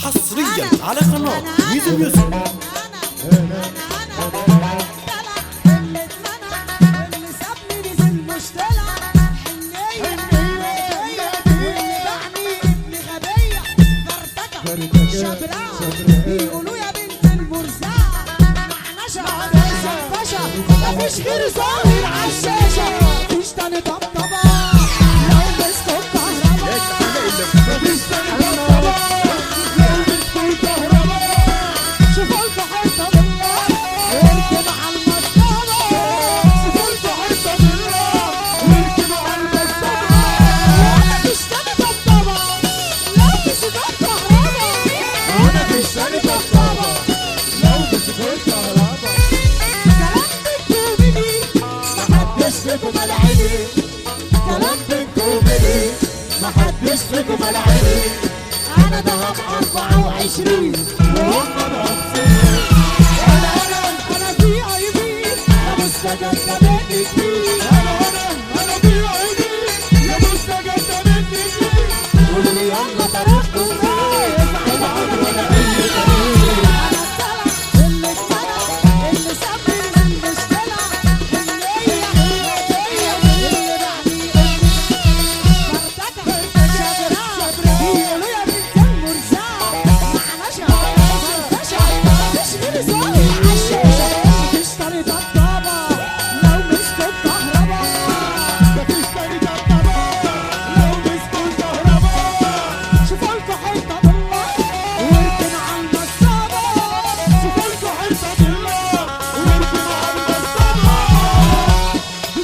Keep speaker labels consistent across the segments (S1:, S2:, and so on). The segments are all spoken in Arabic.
S1: حصريا على قناة ميزو ميوزك.
S2: بيقولوا يا بنت البرزاع معناش فشا مفيش غير ظاهر عالشاشة مفيش تاني طبطبة لو مسكوا الكهرباء مفيش تاني طبطبة لو مسكوا الكهرباء شوفوا لكوا حتة بالله اركب على المصطبة شوفوا لكوا حتة بالله واركبوا على المصطبة مفيش تاني طبطبة لو مسكوا الكهرباء مفيش تاني طبطبة لو مسكوا الكهرباء كلام بالكوميدي محدش فيكم ملعبي انا دهب 24 وهم ناقصين انا في اي بي يا مستجد مني كتير انا في اي بي يا مستجد مني كتير قولوا لي يلا طريقكم فين افعل عمر ولا اي طريق انا الطلع اللي اتطلع اللي سابني من المشكله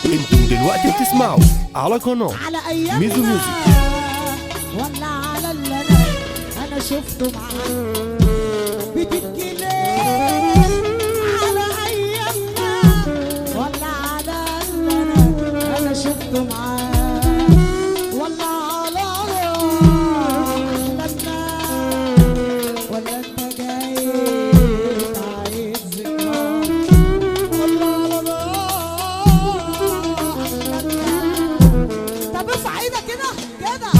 S1: انتم دلوقتي بتسمعوا على قناة
S2: على ايامنا
S1: ميزو ميوزك.
S2: ولا على اللي انا شفته معاه بتبكي ليه على ايامنا ولا على اللي انا شفته معاه ولا على احلامنا ولا انت جاي تعيد ذكرى ولا على طب ارفع ايدك كده كده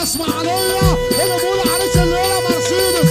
S3: اسمع عليا اللي بيقول عريس الليله مرسيدس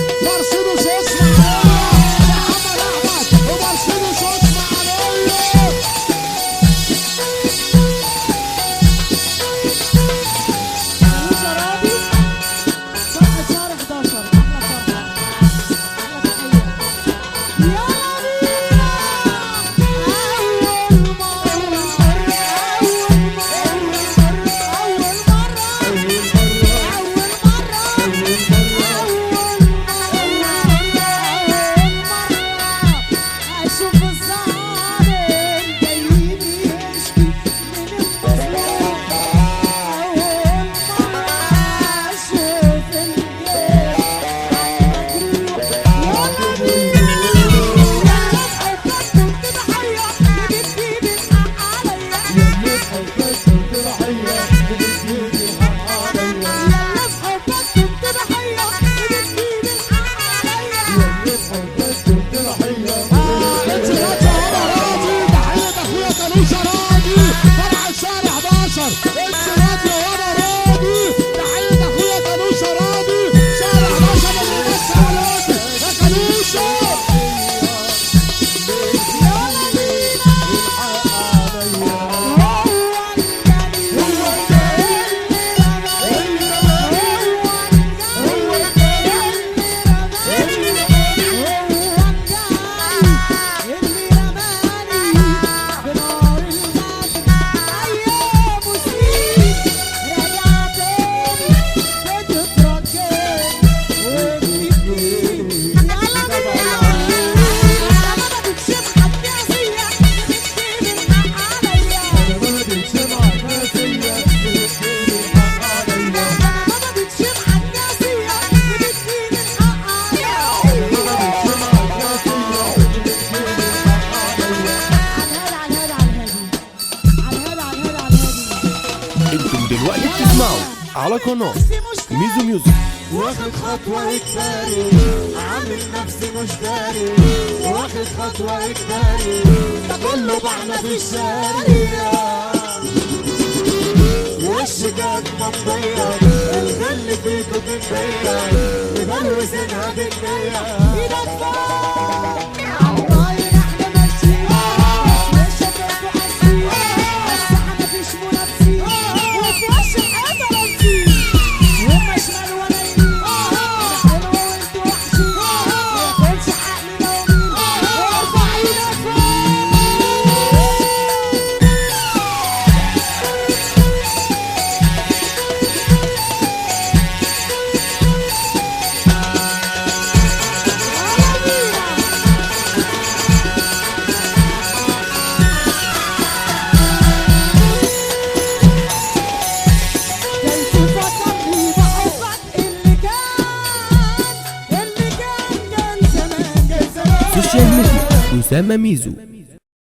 S1: على قناة ميزو ميوزك.
S2: واخد خطوة إجباري، عامل نفسي مش داري، واخد خطوة إجباري، ده كله بعنا في الشارع. وش جات مطير، الغل فيكو تنبيع، مبلوسينها بالنية، ايدك فوق عالطاير احنا ماشيين، مش هتبقوا حاسين، الساحة مفيش منافسين، وفي وش الحيطة راسين، هما شمال وانا يمين، انا حلوة وانتوا وحشين، مياكلش عقلي لو مين، ارفع ايدك فوق.
S1: سوشيال ميديا أسامة ميزو.